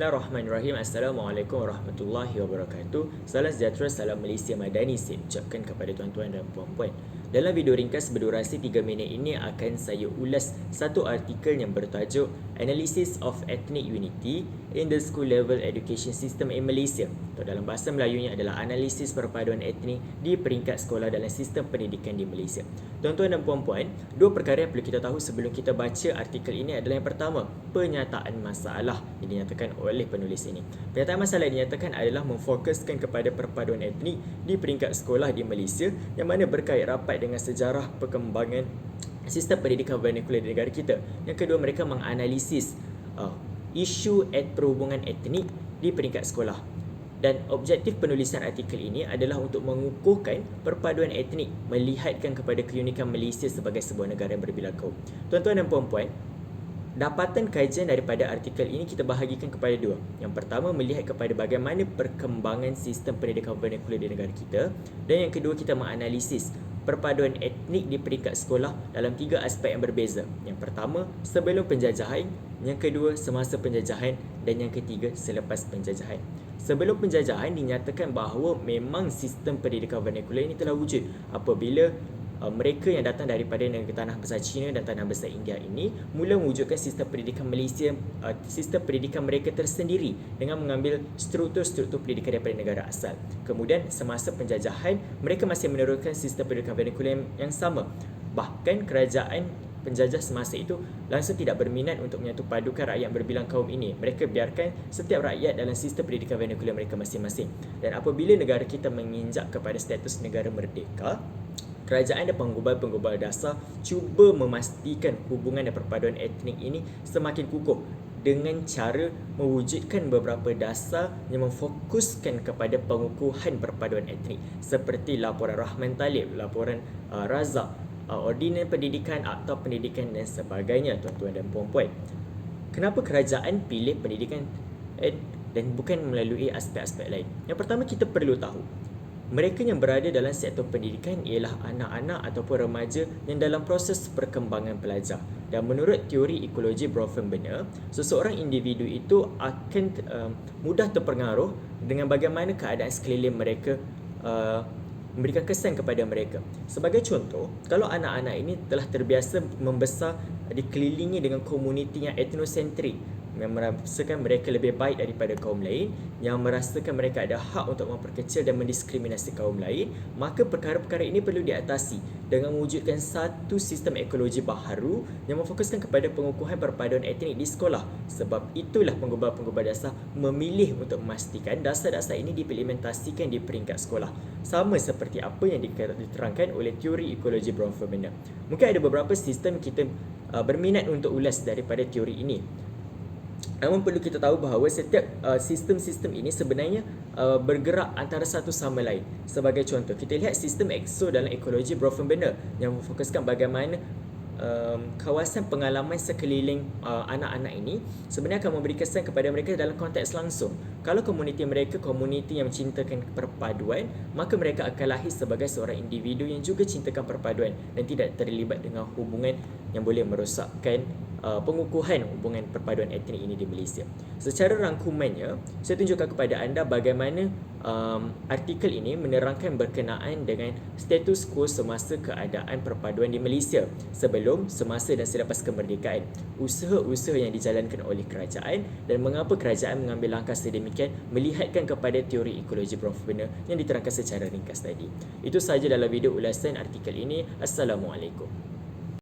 Bismillahirrahmanirrahim. Assalamualaikum warahmatullahi wabarakatuh. Salam sejahtera, salam Malaysia Madani saya ucapkan kepada tuan-tuan dan puan-puan. Dalam video ringkas berdurasi 3 minit ini akan saya ulas satu artikel yang bertajuk Analysis of Ethnic Unity in the School Level Education System in Malaysia. Atau dalam bahasa Melayunya adalah analisis perpaduan etnik di peringkat sekolah dalam sistem pendidikan di Malaysia. Tuan-tuan dan puan-puan, dua perkara yang perlu kita tahu sebelum kita baca artikel ini adalah yang pertama, penyataan masalah yang dinyatakan oleh penulis ini. Pernyataan masalah yang dinyatakan adalah memfokuskan kepada perpaduan etnik di peringkat sekolah di Malaysia yang mana berkait rapat dengan sejarah perkembangan sistem pendidikan vernacular di negara kita. Yang kedua, mereka menganalisis isu perhubungan etnik di peringkat sekolah. Dan objektif penulisan artikel ini adalah untuk mengukuhkan perpaduan etnik, melihatkan kepada keunikan Malaysia sebagai sebuah negara yang berbilang kaum. Tuan-tuan dan puan-puan, dapatan kajian daripada artikel ini kita bahagikan kepada dua. Yang pertama, melihat kepada bagaimana perkembangan sistem pendidikan vernacular di negara kita. Dan yang kedua, kita menganalisis perpaduan etnik di peringkat sekolah dalam tiga aspek yang berbeza. Yang pertama, sebelum penjajahan. Yang kedua, semasa penjajahan. Dan yang ketiga, selepas penjajahan. Sebelum penjajahan dinyatakan bahawa memang sistem pendidikan vernacular ini telah wujud apabila mereka yang datang daripada negara tanah besar China dan tanah besar India ini mula mewujudkan sistem pendidikan Malaysia, sistem pendidikan mereka tersendiri dengan mengambil struktur-struktur pendidikan daripada negara asal. Kemudian semasa penjajahan mereka masih meneruskan sistem pendidikan vernacular yang sama. Bahkan kerajaan penjajah semasa itu langsung tidak berminat untuk menyatu padukan rakyat berbilang kaum ini. Mereka biarkan setiap rakyat dalam sistem pendidikan vernacular mereka masing-masing. Dan apabila negara kita menginjak kepada status negara merdeka, kerajaan dan penggubal-penggubal dasar cuba memastikan hubungan dan perpaduan etnik ini semakin kukuh dengan cara mewujudkan beberapa dasar yang memfokuskan kepada pengukuhan perpaduan etnik seperti laporan Rahman Talib, laporan Razak, ordinan pendidikan, akta pendidikan dan sebagainya, tuan-tuan dan puan-puan. Kenapa kerajaan pilih pendidikan dan bukan melalui aspek-aspek lain? Yang pertama, kita perlu tahu mereka yang berada dalam sektor pendidikan ialah anak-anak ataupun remaja yang dalam proses perkembangan pelajar. Dan menurut teori ekologi Bronfenbrenner, seseorang individu itu akan mudah terpengaruh dengan bagaimana keadaan sekeliling mereka memberikan kesan kepada mereka. Sebagai contoh, kalau anak-anak ini telah terbiasa membesar dikelilingi dengan komuniti yang etnosentrik, yang merasakan mereka lebih baik daripada kaum lain, yang merasakan mereka ada hak untuk memperkecil dan mendiskriminasi kaum lain, maka perkara-perkara ini perlu diatasi dengan mewujudkan satu sistem ekologi baharu yang memfokuskan kepada pengukuhan perpaduan etnik di sekolah. Sebab itulah penggubal-penggubal dasar memilih untuk memastikan dasar-dasar ini diimplementasikan di peringkat sekolah. Sama seperti apa yang diterangkan oleh teori ekologi Bronfenbrenner. Mungkin ada beberapa sistem kita berminat untuk ulas daripada teori ini. Namun perlu kita tahu bahawa setiap sistem-sistem ini sebenarnya bergerak antara satu sama lain. Sebagai contoh, kita lihat sistem EXO dalam ekologi Bronfenbrenner yang memfokuskan bagaimana kawasan pengalaman sekeliling anak-anak ini sebenarnya akan memberi kesan kepada mereka dalam konteks langsung. Kalau komuniti mereka komuniti yang mencintakan perpaduan, maka mereka akan lahir sebagai seorang individu yang juga cintakan perpaduan dan tidak terlibat dengan hubungan yang boleh merosakkan pengukuhan hubungan perpaduan etnik ini di Malaysia. Secara rangkumannya, saya tunjukkan kepada anda bagaimana artikel ini menerangkan berkenaan dengan status quo semasa keadaan perpaduan di Malaysia sebelum, semasa dan selepas kemerdekaan, usaha-usaha yang dijalankan oleh kerajaan dan mengapa kerajaan mengambil langkah sedemikian melihatkan kepada teori ekologi Bronfenbrenner yang diterangkan secara ringkas tadi. Itu sahaja dalam video ulasan artikel ini. Assalamualaikum.